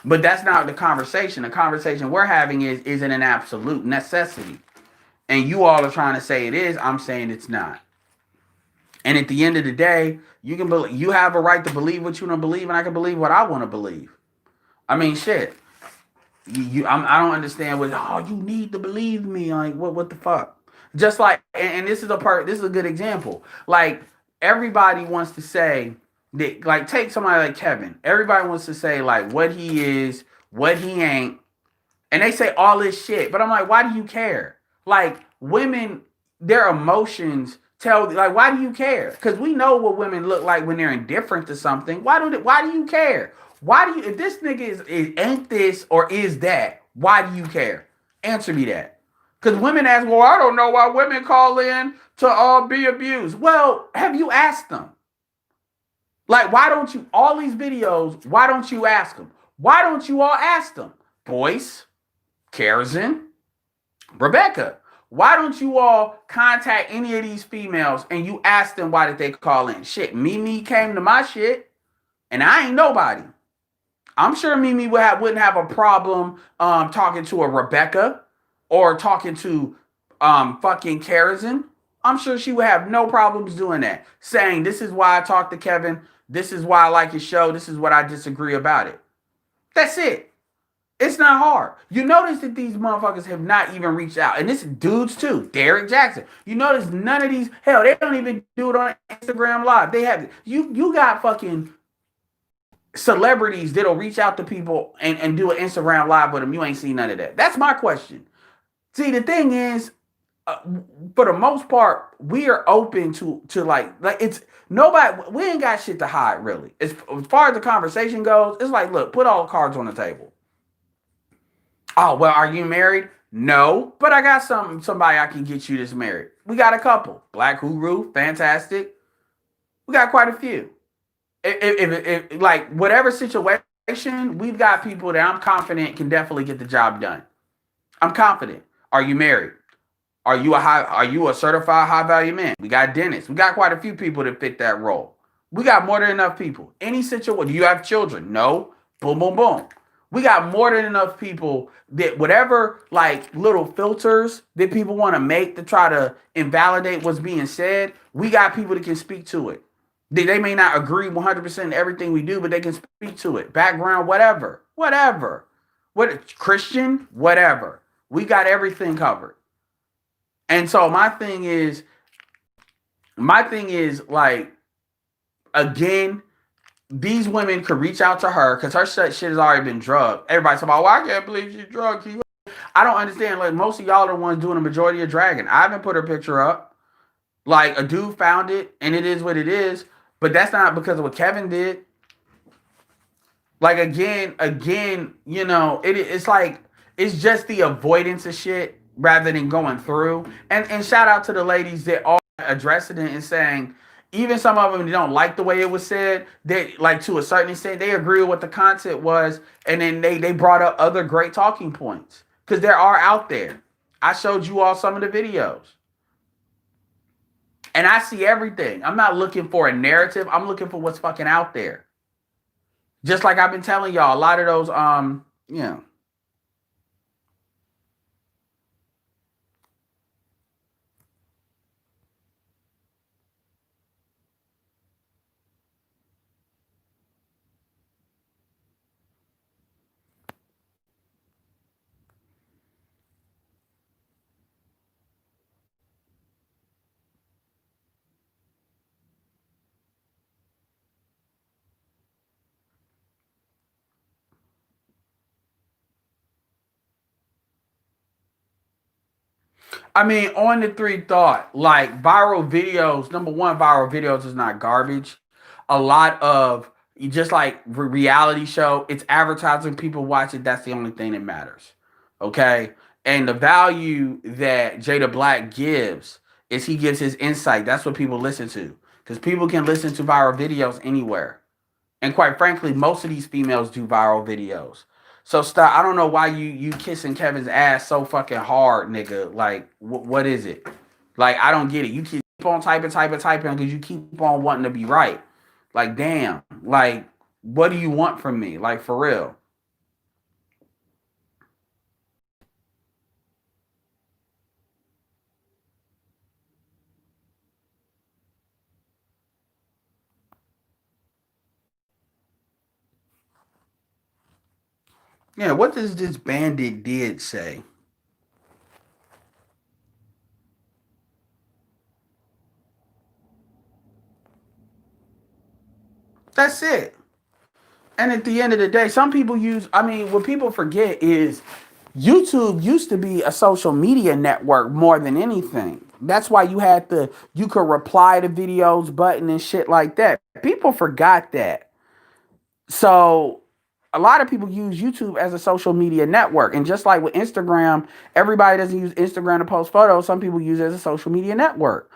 But that's not the conversation. The conversation we're having is in an absolute necessity. And you all are trying to say it is. I'm saying it's not. And at the end of the day, you can believe, you have a right to believe what you want to believe, and I can believe what I want to believe. I mean, shit. I don't understand what. Oh, you need to believe me. Like, what the fuck? Just like, and this is a part. This is a good example. Like, everybody wants to say that. Like, take somebody like Kevin. Everybody wants to say like what he is, what he ain't, and they say all this shit. But I'm like, why do you care? Like, women, their emotions tell. Like, why do you care? Because we know what women look like when they're indifferent to something. Why do you care? Why do you? If this nigga is ain't this or is that? Why do you care? Answer me that. Because women ask, well, I don't know why women call in to be abused. Well, have you asked them? Like, why don't you, all these videos, why don't you ask them? Why don't you all ask them? Boyce, Karazin, Rebecca, why don't you all contact any of these females and you ask them why did they call in? Shit, Mimi came to my shit and I ain't nobody. I'm sure Mimi wouldn't have a problem talking to a Rebecca or talking to fucking Karazin. I'm sure she would have no problems doing that. Saying, this is why I talked to Kevin. This is why I like his show. This is what I disagree about it. That's it. It's not hard. You notice that these motherfuckers have not even reached out. And this is dudes too. Derek Jackson. You notice none of these, hell, they don't even do it on Instagram Live. They have, you got fucking celebrities that'll reach out to people and do an Instagram Live with them. You ain't seen none of that. That's my question. See, the thing is, for the most part, we are open to like it's nobody. We ain't got shit to hide really. As far as the conversation goes, it's like, look, put all the cards on the table. Oh well, are you married? No, but I got somebody I can get you that's married. We got a couple. Black Guru, fantastic. We got quite a few. If like whatever situation, we've got people that I'm confident can definitely get the job done. I'm confident. Are you married? Are you a certified high value man? We got dentists. We got quite a few people that fit that role. We got more than enough people. Any situation. Do you have children? No. Boom, boom, boom. We got more than enough people that whatever like little filters that people want to make to try to invalidate what's being said, we got people that can speak to it. They may not agree 100% everything we do, but they can speak to it. Background, whatever. What Christian, whatever. We got everything covered. And so my thing is like, again, these women could reach out to her because her shit has already been drugged. Everybody's talking about, well, I can't believe she drugged you. I don't understand. Like, most of y'all are the ones doing the majority of dragging. I haven't put her picture up. Like, a dude found it, and it is what it is. But that's not because of what Kevin did. Like, again, it's like, it's just the avoidance of shit rather than going through. And shout out to the ladies that are addressing it and saying, even some of them don't like the way it was said. They like to a certain extent they agree with what the content was, and then they brought up other great talking points because there are out there. I showed you all some of the videos, and I see everything. I'm not looking for a narrative. I'm looking for what's fucking out there. Just like I've been telling y'all, a lot of those you know. I mean, on the three thought, like viral videos, number one, viral videos is not garbage. A lot of just like reality show, it's advertising, people watch it. That's the only thing that matters. Okay. And the value that Jada Black gives is he gives his insight. That's what people listen to. Because people can listen to viral videos anywhere. And quite frankly, most of these females do viral videos. So stop. I don't know why you kissing Kevin's ass so fucking hard, nigga. Like, what is it? Like, I don't get it. You keep on typing because you keep on wanting to be right. Like, damn. Like, what do you want from me? Like, for real. Yeah, what does this bandit did say? That's it. And at the end of the day, some people use, I mean, what people forget is YouTube used to be a social media network more than anything. That's why you had you could reply to videos button and shit like that. People forgot that. So a lot of people use YouTube as a social media network. And just like with Instagram, everybody doesn't use Instagram to post photos. Some people use it as a social media network.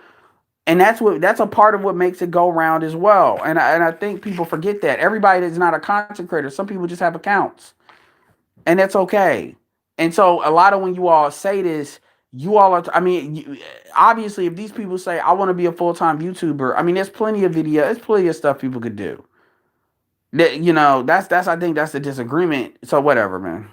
And that's a part of what makes it go round as well. And I think people forget that. Everybody is not a content creator. Some people just have accounts. And that's okay. And so a lot of when you all say this, you all are, I mean, obviously, if these people say, I want to be a full time YouTuber, I mean, there's plenty of stuff people could do. That, I think that's the disagreement. So whatever, man.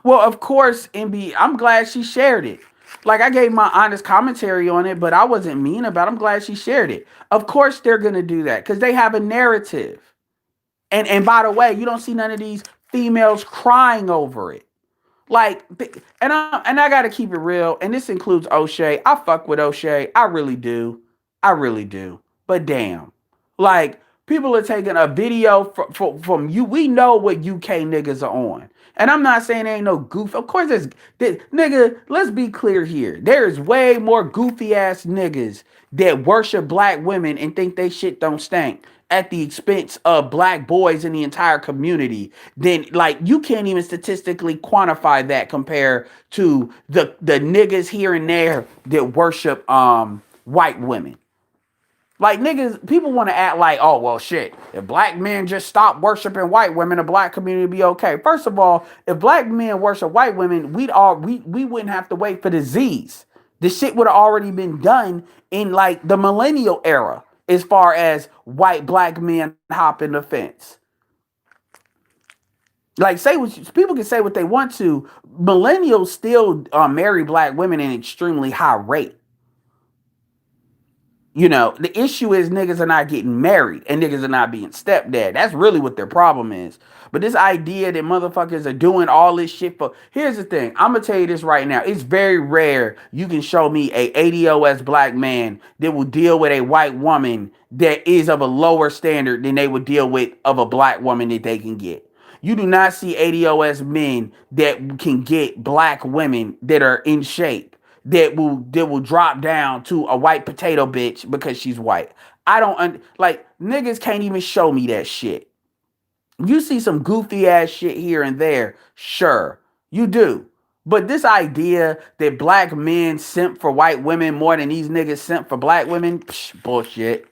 Well, of course, MB, I'm glad she shared it. Like I gave my honest commentary on it, but I wasn't mean about it. I'm glad she shared it. Of course they're gonna do that because they have a narrative. And by the way, you don't see none of these females crying over it. Like, and I gotta keep it real, and this includes O'Shea. I fuck with O'Shea, I really do, I really do. But damn, like people are taking a video from you. We know what UK niggas are on, and I'm not saying there ain't no goof. Of course, nigga. Let's be clear here. There is way more goofy ass niggas that worship black women and think they shit don't stink at the expense of black boys in the entire community, then like you can't even statistically quantify that compared to the niggas here and there that worship white women. Like niggas, people want to act like, oh well, shit. If black men just stop worshiping white women, the black community would be okay. First of all, if black men worship white women, we wouldn't have to wait for the Z's. The shit would have already been done in like the millennial era, as far as white black men hopping the fence. Like people can say what they want to. Millennials still marry black women at an extremely high rate. The issue is niggas are not getting married and niggas are not being stepdad. That's really what their problem is. But this idea that motherfuckers are doing all this shit for, here's the thing. I'm gonna tell you this right now. It's very rare you can show me a ADOS black man that will deal with a white woman that is of a lower standard than they would deal with of a black woman that they can get. You do not see ADOS men that can get black women that are in shape that will drop down to a white potato bitch because she's white. I don't like niggas can't even show me that shit. You see some goofy ass shit here and there, sure, you do. But this idea that black men simp for white women more than these niggas simp for black women, psh, bullshit.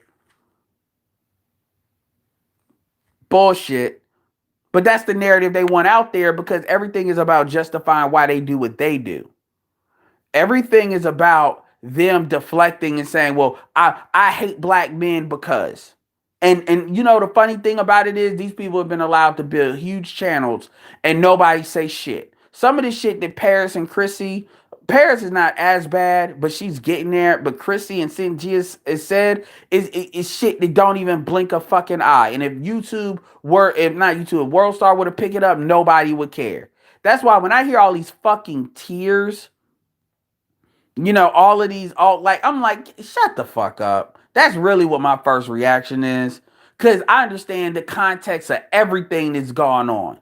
Bullshit. But that's the narrative they want out there because everything is about justifying why they do what they do. Everything is about them deflecting and saying, well, I hate black men because. And you know the funny thing about it is these people have been allowed to build huge channels and nobody say shit. Some of the shit that Paris and Chrissy, Paris is not as bad, but she's getting there. But Chrissy and Cindy is said is shit that don't even blink a fucking eye. And if YouTube were, if not YouTube, if World Star were to pick it up, nobody would care. That's why when I hear all these fucking tears, you know, all of these, all like, I'm like, shut the fuck up. That's really what my first reaction is. Because I understand the context of everything that's gone on.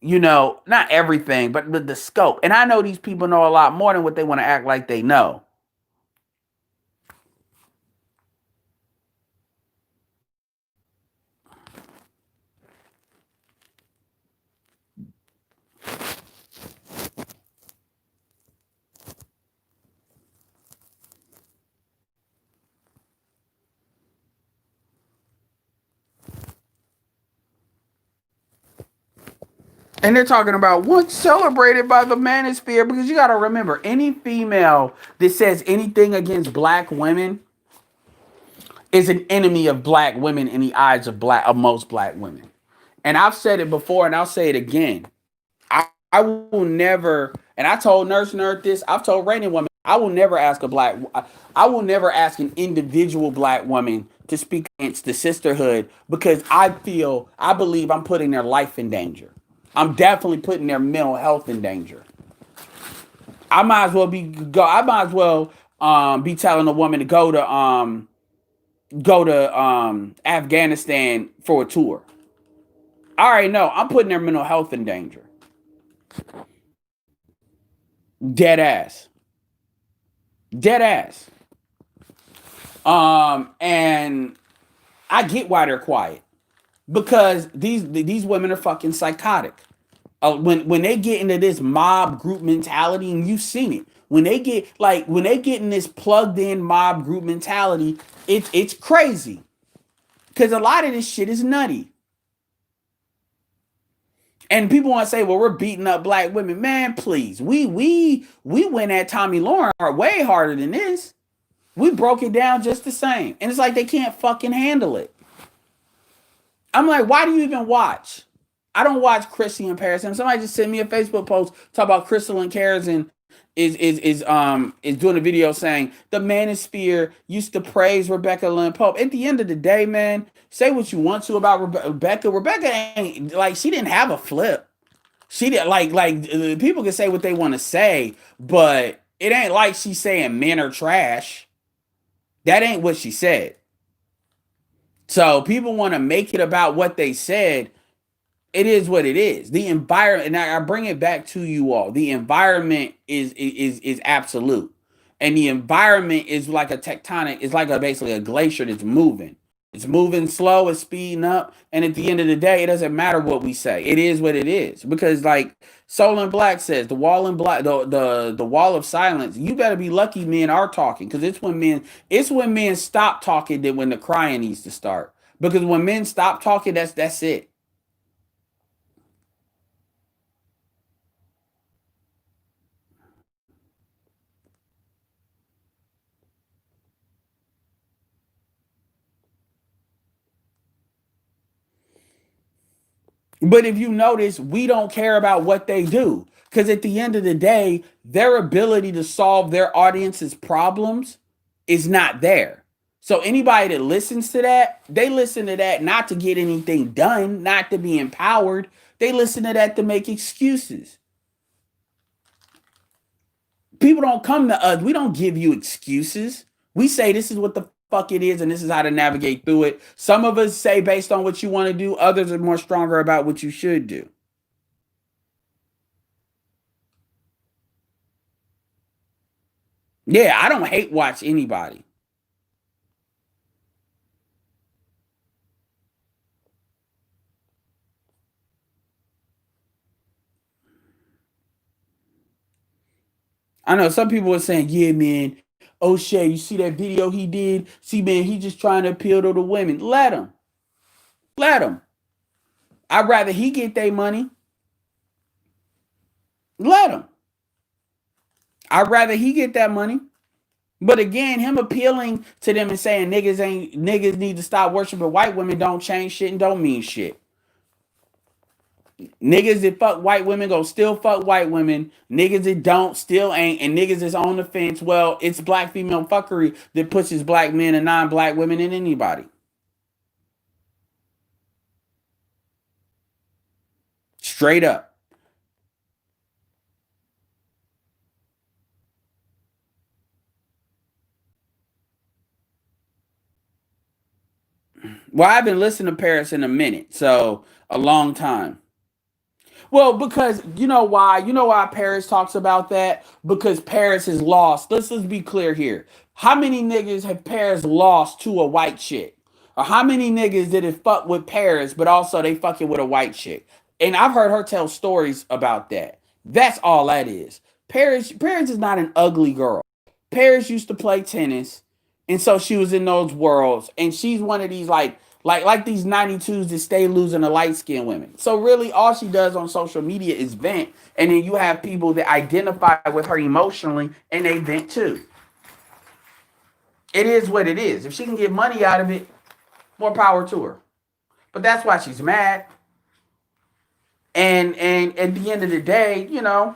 You know, not everything, but the scope. And I know these people know a lot more than what they want to act like they know. And they're talking about what's celebrated by the manosphere because you got to remember any female that says anything against black women is an enemy of black women in the eyes of most black women. And I've said it before and I'll say it again. I will never, and I told Nurse Nerd this, I've told Rainy Woman, I will never ask I will never ask an individual black woman to speak against the sisterhood because I believe I'm putting their life in danger. I'm definitely putting their mental health in danger. I might as well be telling a woman to go to Afghanistan for a tour. I already know I'm putting their mental health in danger. Dead ass. Dead ass. And I get why they're quiet because these women are fucking psychotic. When they get into this mob group mentality, and you've seen it, when they get in this plugged in mob group mentality, it's crazy because a lot of this shit is nutty. And people want to say, well, we're beating up black women. Man, please. We went at Tommy Lauren way harder than this. We broke it down just the same. And it's like they can't fucking handle it. I'm like, why do you even watch? I don't watch Chrissy and Paris. And somebody just sent me a Facebook post talk about Crystal and Karis is doing a video saying the manosphere used to praise Rebecca Lynn Pope. At the end of the day, man, say what you want to about Rebecca. Rebecca ain't like she didn't have a flip. She did people can say what they want to say, but it ain't like she's saying men are trash. That ain't what she said. So people want to make it about what they said. It is what it is. The environment, and I bring it back to you all. The environment is absolute, and the environment is like a tectonic. It's like basically a glacier that's moving. It's moving slow. It's speeding up, and at the end of the day, it doesn't matter what we say. It is what it is because, like Soul and Black says, the wall in black, the wall of silence. You better be lucky men are talking because it's when men stop talking that when the crying needs to start. Because when men stop talking, that's it. But if you notice, we don't care about what they do. Because at the end of the day, their ability to solve their audience's problems is not there. So anybody that listens to that, they listen to that not to get anything done, not to be empowered. They listen to that to make excuses. People don't come to us. We don't give you excuses. We say this is what the fuck it is and this is how to navigate through it. Some of us say based on what you want to do, others are more stronger about what you should do. Yeah, I don't hate watch anybody. I know some people are saying, yeah, man, O'Shea, you see that video he did? See, man, he just trying to appeal to the women. Let him. Let him. I'd rather he get their money. Let him. I'd rather he get that money. But again, him appealing to them and saying niggas need to stop worshiping white women don't change shit and don't mean shit. Niggas that fuck white women go still fuck white women. Niggas that don't still ain't. And niggas that's on the fence, well, it's black female fuckery that pushes black men and non-black women in anybody. Straight up. Well, I've been listening to Paris in a minute, so a long time. Well, because you know why? You know why Paris talks about that? Because Paris is lost. Let's be clear here. How many niggas have Paris lost to a white chick? Or how many niggas did it fuck with Paris, but also they fucking with a white chick? And I've heard her tell stories about that. That's all that is. Paris is not an ugly girl. Paris used to play tennis, and so she was in those worlds. And she's one of these like these 92s that stay losing to light skinned women. So really all she does on social media is vent. And then you have people that identify with her emotionally and they vent too. It is what it is. If she can get money out of it, more power to her. But that's why she's mad. And at the end of the day, you know,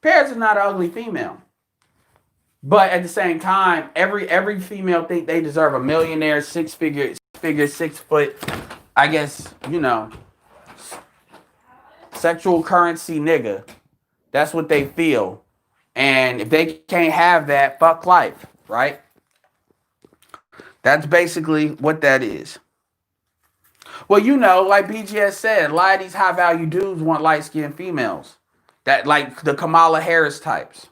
Paris is not an ugly female. But at the same time, every female think they deserve a millionaire, six figure, 6 foot, I guess, you know, sexual currency nigga. That's what they feel. And if they can't have that, fuck life, right? That's basically what that is. Well, you know, like BGS said, a lot of these high value dudes want light skinned females. That like the Kamala Harris types.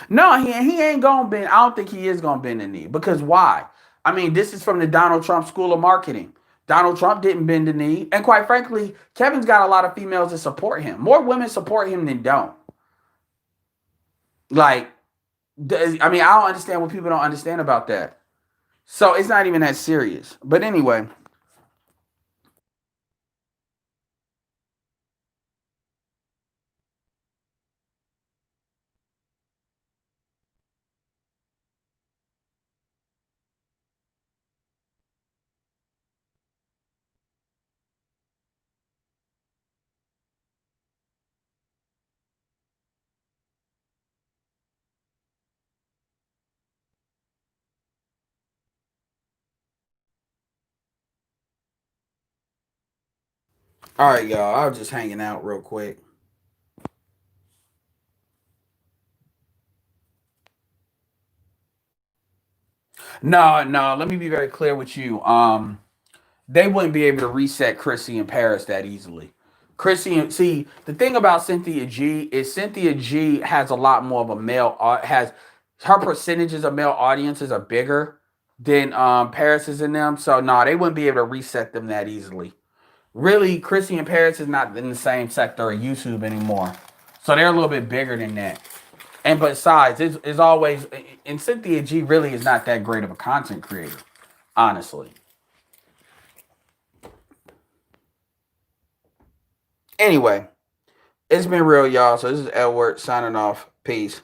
No, he ain't gonna bend. I don't think he is gonna bend the knee. Because why? I mean, this is from the Donald Trump School of Marketing. Donald Trump didn't bend the knee. And quite frankly, Kevin's got a lot of females that support him. More women support him than don't. Like, I mean, I don't understand what people don't understand about that. So it's not even that serious. But anyway. All right, y'all. I was just hanging out real quick. No, no. Let me be very clear with you. They wouldn't be able to reset Chrissy in Paris that easily. Chrissy, see, the thing about Cynthia G is Cynthia G has a lot more of a male has her percentages of male audiences are bigger than Paris is in them. So no, they wouldn't be able to reset them that easily. Really, Chrissy and Paris is not in the same sector of YouTube anymore. So they're a little bit bigger than that. And besides, it's always and Cynthia G really is not that great of a content creator, honestly. Anyway, it's been real, y'all. So this is Edward signing off. Peace.